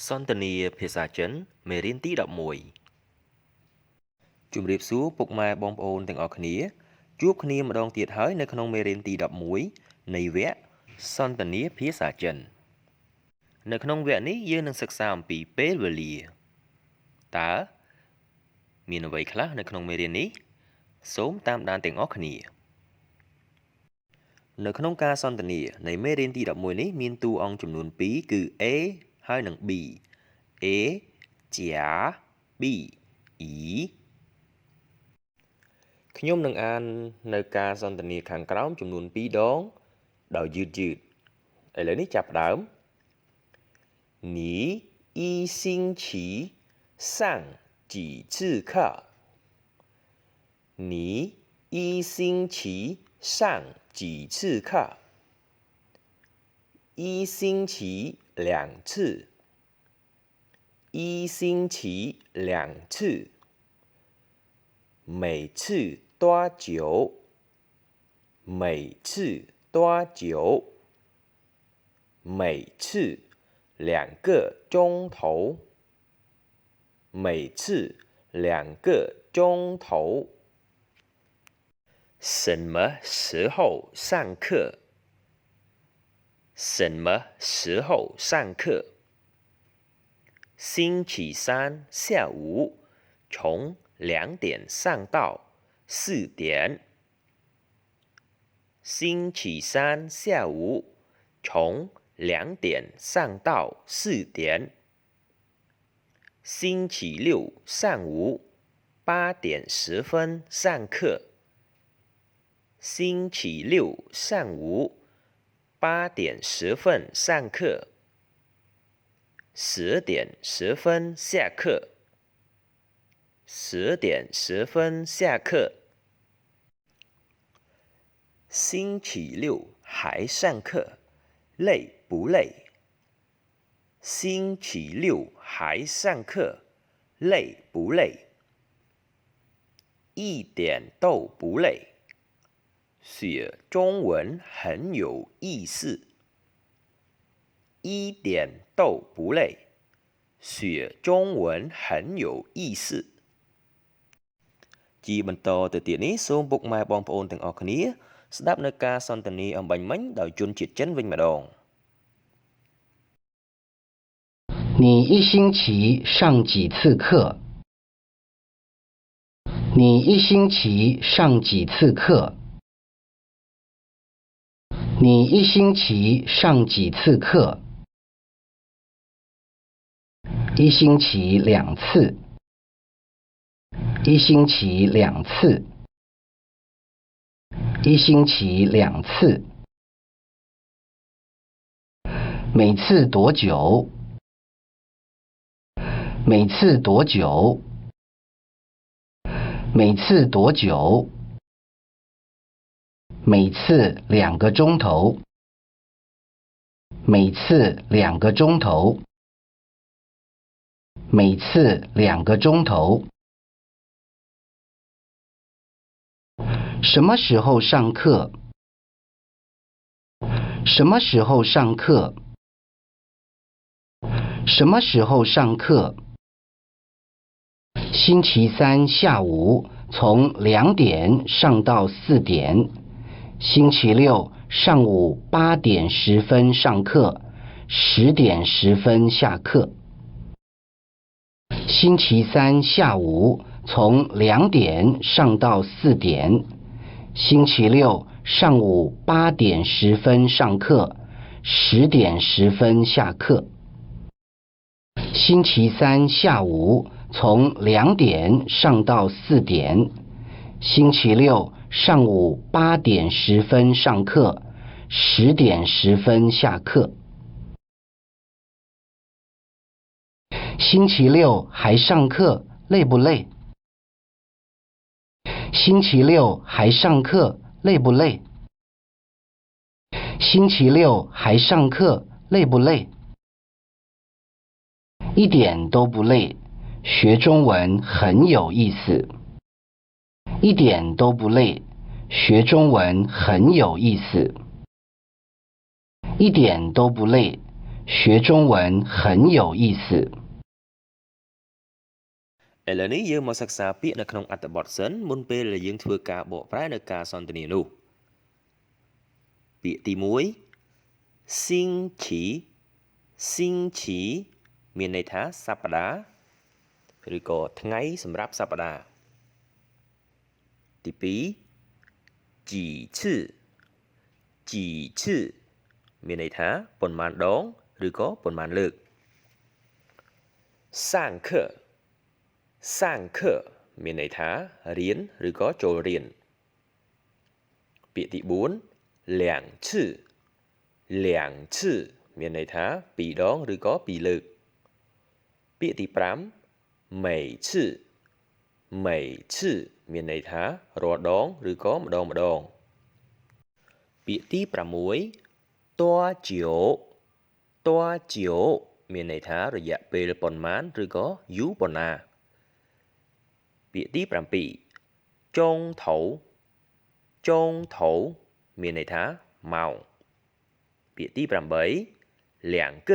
សន្ទនាភាសាចិនមេរៀនទី11ជំរាបសួរពុកម៉ែបងប្អូនទាំងអស់គ្នាជួបគ្នាម្ដងទៀតហើយនៅក្នុងមេរៀនទី11នៃវគ្គសន្ទនាភាសាចិននៅក្នុងវគ្គនេះយើងនឹងសិក្សាអំពីពេលវេលាតើមានអ្វីខ្លះនៅក្នុងមេរៀននេះសូមតាមដានទាំងអស់គ្នានៅក្នុងការសន្ទនានៃមេរៀនទី11នេះមានតួអង្គចំនួន2គឺ A ហើយនិង B A ជា B E ខ្ញុំនឹងអាននៅការសន្ទនាខាងក្រោមចំនួន2ដងដោយយឺតឥឡូវនេះចាប់ផ្ដើម你一星期上几次课你一星期上几次课一星期2次一星期2次每次多久每次多久每次2个钟头每次2个钟头什么时候上课什么时候上课星期三下午从2点上到4点星期三下午从2点上到4点星期六上午8点10分上课星期六上午8点10分上课10点10分下课10点10分下课星期六还上课累不累星期六还上课累不累一点都不累学中文很有意思一点都不累学中文很有意思ជាបន្តទៅទៀតនេះសូមពុកម៉ែបងប្អូនទាំងអស់គ្នាស្ដាប់នៅការសន្ទនាអំបញ្ញមិញដោយជនជាតិចិនវិញម្ដង你一星期上几次课你一星期上几次课你一星期上几次课一星期2次一星期2次一星期2次每次多久每次多久每次多久每次2个钟头每次2个钟头每次2个钟头什么时候上课什么时候上课什么时候上课星期三下午从2点上到4点星期六上午8点10分上课10点10分下课星期三下午从2点上到4点星期六上午8点10分上课10点10分下课星期三下午从2点上到4点星期六上午8点10分上课10点10分下课星期六还上课累不累星期六还上课累不累星期六还上课累不累一点都不累学中文很有意思一点都不累学中文很有意思一点都不累学中文很有意思。 ឥឡូវនេះយើងមកសិក្សាពាក្យនៅក្នុងអត្ថបទសិនមុនពេលដែលយើងធ្វើការបកប្រែនៅការសន្ទនានោះពាក្យទី1 ស៊ីងឈីមានន័យថាសប្តាហ៍ឬក៏ថ្ងៃសម្រាប់សប្តាហ៍ទី2ជីឈឺមានន័យថាប៉ុន្មានដងឬក៏ប៉ុន្មានលើកសាងខមានន័យថារៀនឬក៏ចូលរៀនពាក្យទី4លៀងឈឺមានន័យថា2ដងឬក៏2លើកពាក្យទី5មេឈឺមានន័យថារាល់ដងឬក៏ម្ដងពាក្យទី6តួជាវមានន័យថារយៈពេលប៉ុន្មានឬក៏យូរប៉ុណ្ណាពាក្យទី7ចុងថៅមានន័យថាម៉ោងពាក្យទី8两个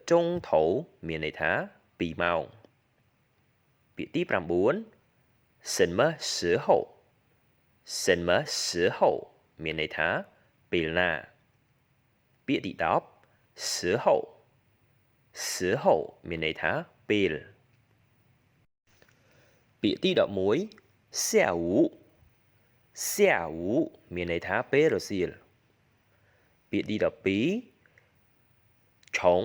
钟头មានន័យថា2ម៉ោងពាក្យទី9什么时候មានន័យថាពេលណាពាក្យទី10时候មានន័យថាពេលពាក្យទី11下午មានន័យថាពេលរសៀលពាក្យទី12ឆុង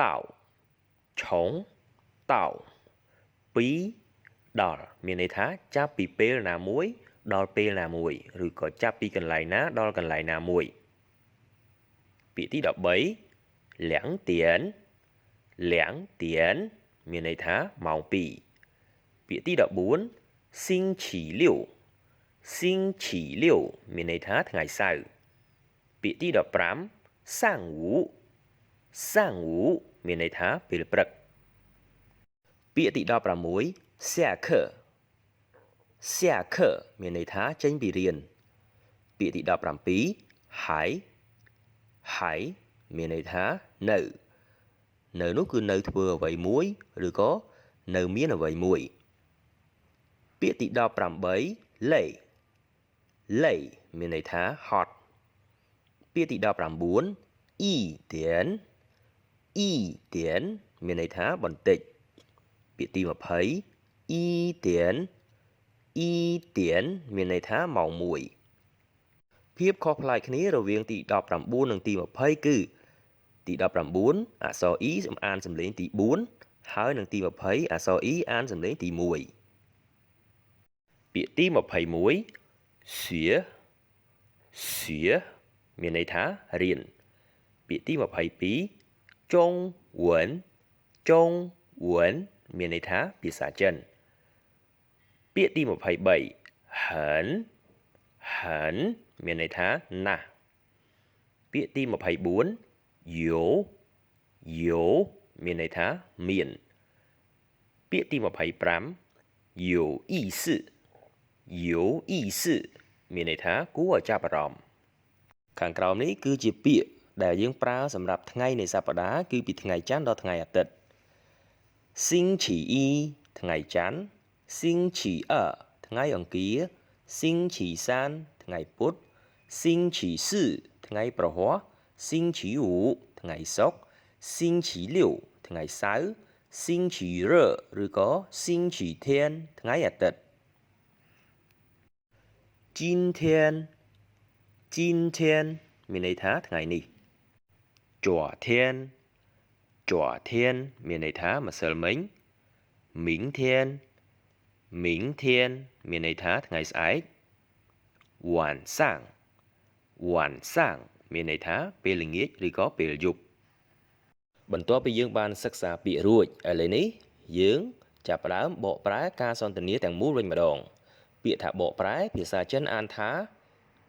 តៅ2ដល់មានន័យថាចាប់ពីពេលណាមួយដល់ពេលណាមួយឬក៏ចាប់ពីកន្លែងណាដល់កន្លែងណាមួយពាក្យទី13លៀងទៀនមានន័យថាម៉ោង2ពាក្យទី14ស៊ីងឈីលៀវមានន័យថាថ្ងៃសៅរ៍ពាក្យទី15សាំងវូមានន័យថាពេលព្រឹកពាក្យទី16下课មានន័យថាចេញពីរៀនពាក្យទី17ហើយមានន័យថានៅនោះគឺនៅធ្វើអ្វីមួយឬក៏នៅមានអ្វីមួយពាក្យទី18លេមានន័យថាហត់ពាក្យទី19អ៊ីទៀនមានន័យថាបន្តិចពាក្យទី20អ៊ីទៀនមានន័យថាម៉ោង1ភាពខុសប្លែកគ្នារវាងទី19និងទី20គឺទី19អក្សរ E អានសំឡេងទី4ហើយនិងទី20អក្សរ E អានសំឡេងទី1ពាក្យទី21សៀមានន័យថារៀនពាក្យទី22ចុងវ៉ិនមានន័យថាភាសាចិនពាក្យទី23ហិនមានន័យថាណាស់ពាក្យទី24យោមានន័យថាមានពាក្យទី25យោអ៊ីសមានន័យថាគួរឲ្យចាប់អារម្មណ៍ខាងក្រោមនេះគឺជាពាក្យដែលយើងប្រើសម្រាប់ថ្ងៃនៃសប្តាហ៍គឺពីថ្ងៃច័ន្ទដល់ថ្ងៃអាទិត្យស៊ីងឈីអ៊ីថ្ងៃច័ន្ទស៊ីងឈីអឺថ្ងៃអង្គារស៊ីងឈីសានថ្ងៃពុធស៊ីងឈីស៊ឺថ្ងៃប្រហ័សស៊ីងឈីវូថ្ងៃសុក្រស៊ីងឈីលៀវថ្ងៃសៅរ៍ស៊ីងឈីរឬក៏ស៊ីងឈីធានថ្ងៃអាទិត្យជីនធានមានន័យថាថ្ងៃនេះជွာធានមានន័យថាម្សិលមិញមីងធានមានន័យថាថ្ងៃស្អែកវ៉ាន់សាំងមានន័យថាពេលល្ងាចឬក៏ពេលយប់បន្ទាប់ពីយើងបានសិក្សាពាក្យរួចឥឡូវនេះយើងចាប់ផ្ដើមបកប្រែការសន្ទនាទាំងមូលវិញម្ដងពាក្យថាបកប្រែភាសាចិនអានថា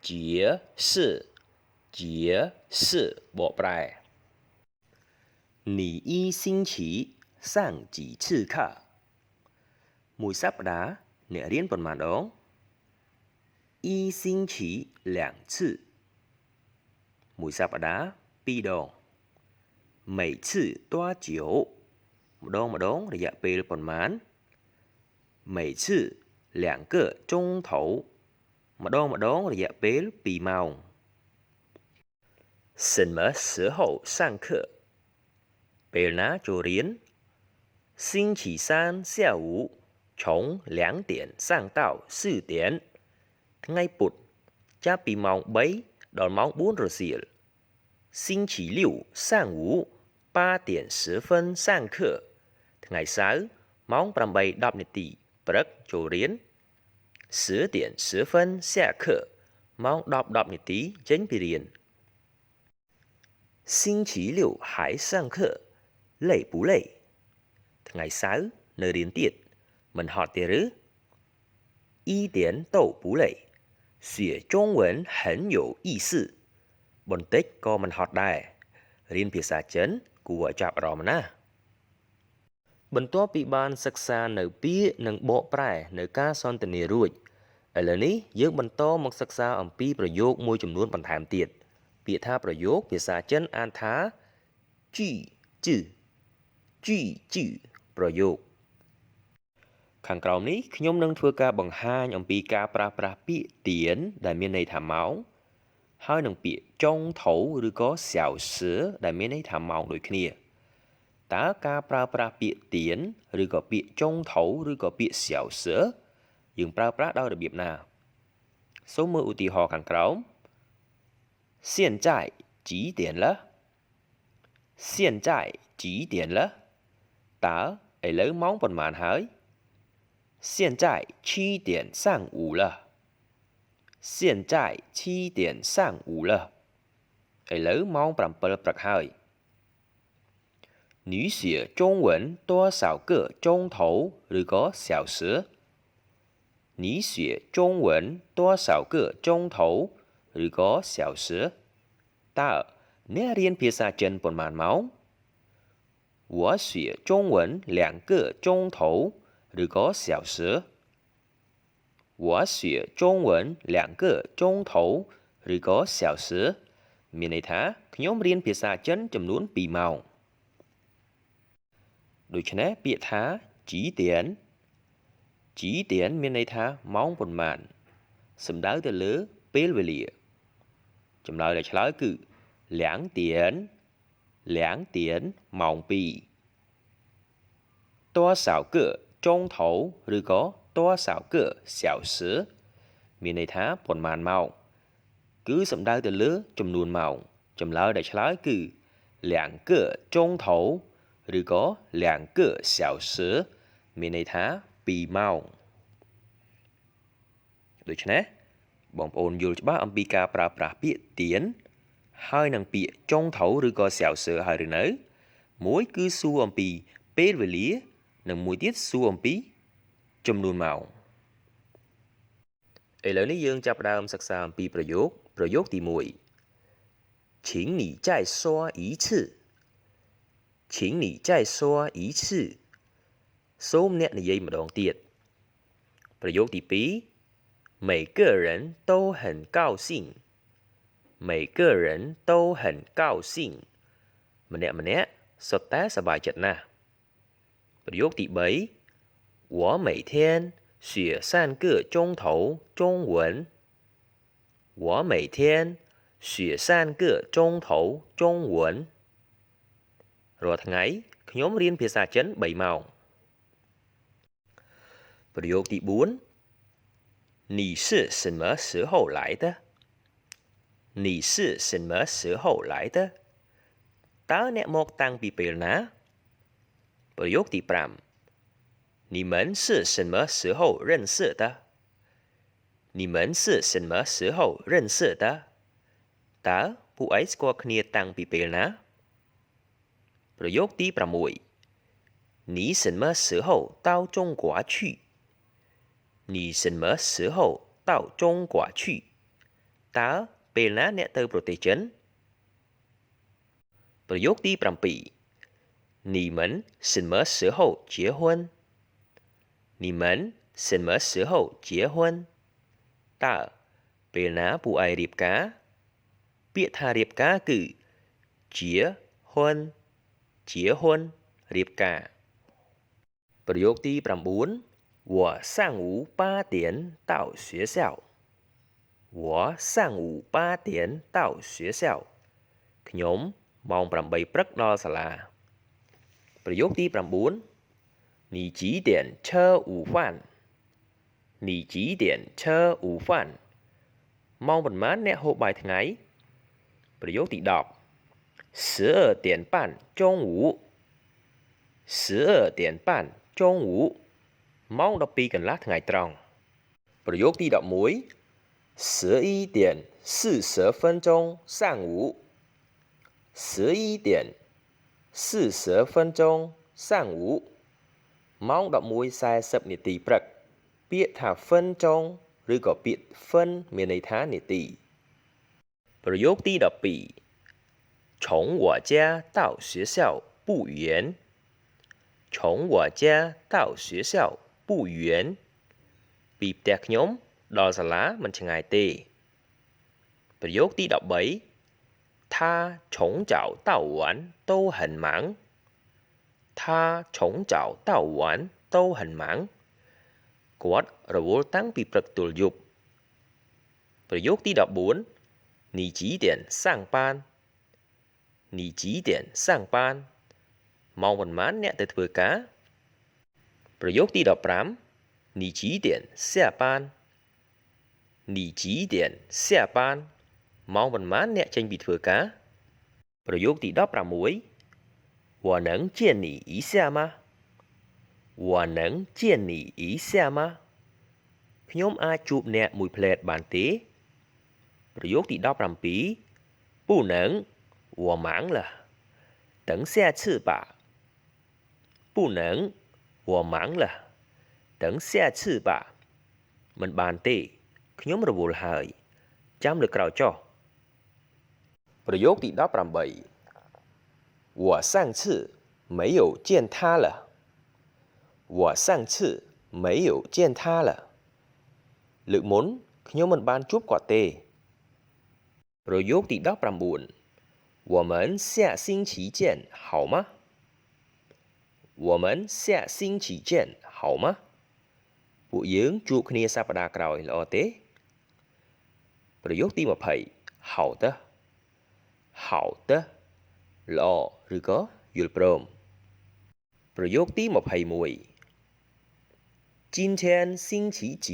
ជាបកប្រែ你一星期上几次课មួយសប្តាហ៍អ្នករៀនប៉ុន្មានដង一星期2次មួយសប្តាហ៍2 ដង每次多久ម្ដងរយៈពេលប៉ុន្មាន每次2个钟头ម្ដងរយៈពេល2 ម៉ោង什么时候上课ពេលណាចូលរៀន星期三下午从2点上到4点ថ្ងៃពុធចាប់ពីម៉ោង3ដល់ម៉ោង4រសៀល星期六上午8:10上课ថ្ងៃសៅរ៍ម៉ោង8:10នាទីព្រឹកចូលរៀន10:10下课ម៉ោង10:10នាទីចេញពីរៀន星期六还上课累不累ថ្ងៃសៅរ៍នៅរៀនទៀតមិនហត់ទេឬ一点都不累学中文很有意思បន្តិចក៏មិនហត់ដែររៀនភាសាចិនគួរឲ្យចាប់អារម្មណ៍ណាស់បន្ទាប់ពីបានសិក្សានៅពាក្យនិងបកប្រែនៅការសន្ទនារួចឥឡូវនេះយើងបន្តមកសិក្សាអំពីប្រយោគមួយចំនួនបន្ថែមទៀតពាក្យថាប្រយោគភាសាចិនអានថាជីប្រយោគខាងក្រោមនេះខ្ញុំនឹងធ្វើការបង្ហាញអំពីការប្រើប្រាស់ពាក្យទៀនដែលមានន័យថាម៉ោងហើយនឹងពាក្យចុងថៅឬក៏សៅសឺដែលមានន័យថាម៉ោងដូចគ្នាតើការប្រើប្រាស់ពាក្យទៀនឬក៏ពាក្យចុងថៅឬក៏ពាក្យសៅសឺយើងប្រើប្រាស់ដោយរបៀបណាសូមមើលឧទាហរណ៍ខាងក្រោម现在几点了现在几点了តើឥឡូវម៉ោងប៉ុន្មានហើយ现在7:35了现在7:35了ឥឡូវម៉ោង7ព្រឹកហើយ你学中文多少个钟头ឬក៏小时你学中文多少个钟头ឬក៏小时តើអ្នករៀនភាសាចិនប៉ុន្មានម៉ោង我学中文2个钟头ឬក៏小时我学中文2个钟头ឬក៏小时មានន័យថាខ្ញុំរៀនភាសាចិនចំនួន2ម៉ោងដូច្នេះពាក្យថាជីទៀនមានន័យថាម៉ោងប៉ុន្មានសំដៅទៅលើពេលវេលាចម្លើយដែលឆ្លើយគឺ2ទៀនម៉ោង2多少个钟头ឬក៏多少个小时មានន័យថាប៉ុន្មានម៉ោងគឺសំដៅទៅលើចំនួនម៉ោងចម្លើយដែលឆ្លើយគឺ2个钟头ឬក៏2个小时មានន័យថា2ម៉ោងដូច្នេះបងប្អូនយល់ច្បាស់អំពីការប្រើប្រាស់ពាក្យទៀនហើយនឹងពាក្យចុងថៅឬក៏សៅសឺហើយឬនៅមួយគឺសួរអំពីពេលវេលានិងមួយទៀតសួរអំពីចំនួនម៉ោងឥឡូវនេះយើងចាប់ផ្ដើមសិក្សាអំពីប្រយោគទី1请你再说一次请你再说一次សូមអ្នកនិយាយម្ដងទៀតប្រយោគទី2每个人都很高兴每个人都很高兴ម្នាក់សុទ្ធតែសប្បាយចិត្តណាស់ប្រយោគទី3我每天学3个钟头中文我每天学3个钟头中文រាល់ថ្ងៃខ្ញុំរៀនភាសាចិន3ម៉ោងប្រយោគទី4你是什么时候来的你是什么时候来的តើអ្នកមកតាំងពីពេលណាប្រយោគទី5你们是什么时候认识的你们是什么时候认识的តើពួកឯងស្គាល់គ្នាតាំងពីពេលណាប្រយោគទី6你什么时候到中国去你什么时候到中国去តើពេលណាអ្នកទៅប្រទេសចិនប្រយោគទី7你们什么时候结婚你们什么时候结婚តើពេលណាពួកឯងរៀបការ ពាក្យថារៀបការគឺជា婚រៀបការប្រយោគទី9我上午8点到学校我上午8点到学校ខ្ញុំម៉ោង8ព្រឹកដល់សាលាប្រយោគទី9你几点吃午饭你几点吃午饭ម៉ោងប៉ុន្មានអ្នកហូបបាយថ្ងៃប្រយោគទី10 12点半中午12点半中午ម៉ោង12កន្លះថ្ងៃត្រង់ប្រយោគទី11 11点40分钟上午11点40分钟上午ម៉ោង11:40នាទីព្រឹកពាក្យថា分钟ឬក៏ពាក្យ分មានន័យថានាទីប្រយោគទី12从我家到学校不远从我家到学校不远ពីផ្ទះខ្ញុំដល់សាលាមិនឆ្ងាយទេប្រយោគទី13他从早到晚都很忙他从早到晚都很忙គាត់រវល់តាំងពីព្រឹកទល់យប់ប្រយោគទី14你几点上班你几点上班ម៉ោងប៉ុន្មានអ្នកទៅធ្វើការប្រយោគទី15你几点下班你几点下班ម៉ោងប៉ុន្មានអ្នកចេញពីធ្វើការប្រយោគទី16我能见你一下吗我能见你一下吗ខ្ញុំអាចជួបអ្នកមួយផ្លែតបានទេប្រយោគទី17不能我忙了等下次吧不能我忙了等下次吧មិនបានទេខ្ញុំរវល់ហើយចាំលើកក្រោយចុះប្រយោគទី18我上次没有见他了我上次没有见他了លើកមុនខ្ញុំមិនបានជួបគាត់ទេប្រយោគទី19我们下星期见好吗我们下星期见好吗ពួកយើងជួបគ្នាសប្តាហ៍ក្រោយល្អទេប្រយោគទី20好的好的ល្អឬក៏យល់ព្រមប្រយោគទី21今天星期几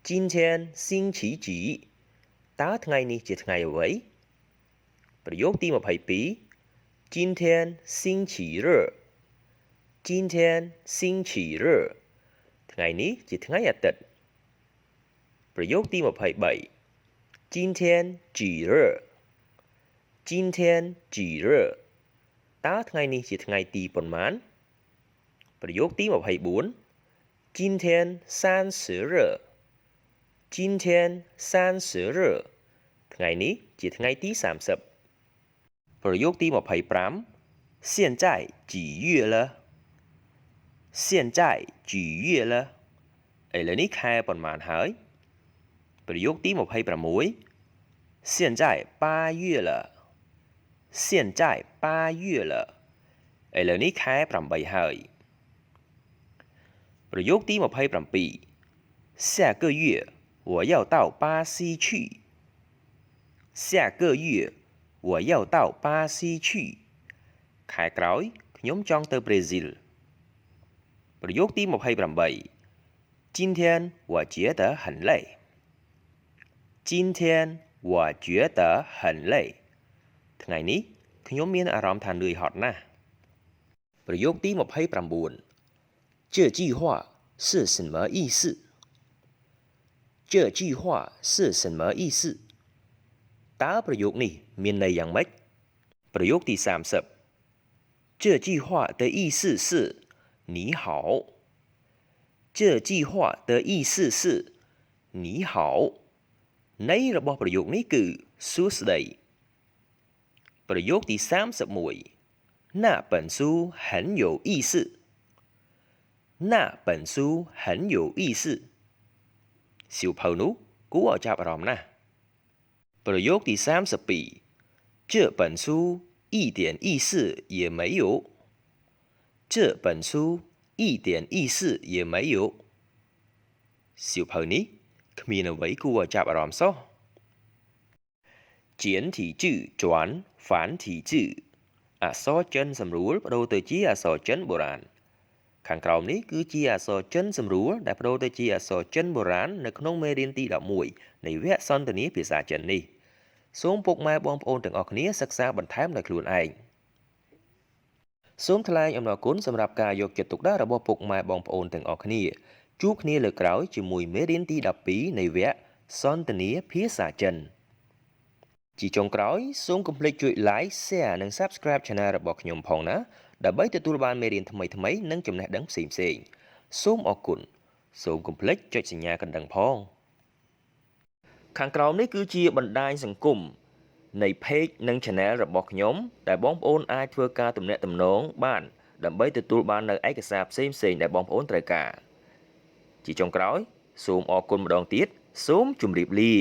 今天星期几តើថ្ងៃនេះជាថ្ងៃអ្វីប្រយោគទី22今天星期日今天星期日ថ្ងៃនេះជាថ្ងៃអាទិត្យប្រយោគទី23今天几日今天几日តើថ្ងៃនេះជាថ្ងៃទីប៉ុន្មានប្រយោគទី24今天30日今天30日ថ្ងៃនេះជាថ្ងៃទី30ប្រយោគទី25现在几月了现在几月了ឥឡូវនេះខែប៉ុន្មានហើយប្រយោគទី26现在8月了现在8月了ឥឡូវនេះខែ8ហើយប្រយោគទី27下个月我要到巴西去下个月我要到巴西去ខែក្រោយខ្ញុំចង់ទៅប្រេស៊ីលប្រយោគទី28今天我觉得很累今天我觉得很累ថ្ងៃនេះខ្ញុំមានអារម្មណ៍ថានឿយហត់ណាស់ប្រយោគទី29这句话是什么意思这句话是什么意思តើប្រយោគនេះមានន័យយ៉ាងម៉េចប្រយោគទី30这句话的意思是你好这句话的意思是你好ន័យរបស់ប្រយោគនេះគឺសួស្តីប្រយោគទី31那本书很有意思那本书很有意思សៀវភៅនោះគួរឲ្យចាប់អារម្មណ៍ណាស់ ប្រយោគទី32这本书一点意思也没有这本书一点意思也没有សៀវភៅនេះគ្មានអ្វីគួរឲ្យចាប់អារម្មណ៍សោះ简体字转繁体字អក្សរចិនសម្រួលបដូរទៅជាអក្សរចិនបុរាណខាងក្រោមនេះគឺជាអក្សរចិនសម្រួលដែលបដូរទៅជាអក្សរចិនបុរាណនៅក្នុងមេរៀនទី11នៃវគ្គសន្ទនាភាសាចិននេះសូមពុកម៉ែបងប្អូនទាំងអស់គ្នាសិក្សាបន្ថែមដោយខ្លួនឯងសូមថ្លែងអំណរគុណសម្រាប់ការយកចិត្តទុកដាក់របស់ពុកម៉ែបងប្អូនទាំងអស់គ្នាជួបគ្នាលើកក្រោយជាមួយមេរៀនទី12នៃវគ្គសន្ទនាភាសាចិនជាចុងក្រោយសូមកុំភ្លេចជួយ Like Share និង Subscribe Channel របស់ខ្ញុំផងណាដើម្បីទទួលបានមេរៀនថ្មីៗនិងចំណេះដឹងផ្សេងៗសូមអរគុណសូមកុំភ្លេចចុចសញ្ញាកណ្ដឹងផងខាងក្រោមនេះគឺជាបណ្ដាញសង្គមនៃ Page និង Channel របស់ខ្ញុំដែលបងប្អូនអាចធ្វើការទំនាក់ទំនងបានដើម្បីទទួលបាននូវឯកសារផ្សេងៗដែលបងប្អូនត្រូវការជាចុងក្រោយសូមអរគុណម្ដងទៀតសូមជម្រាបលា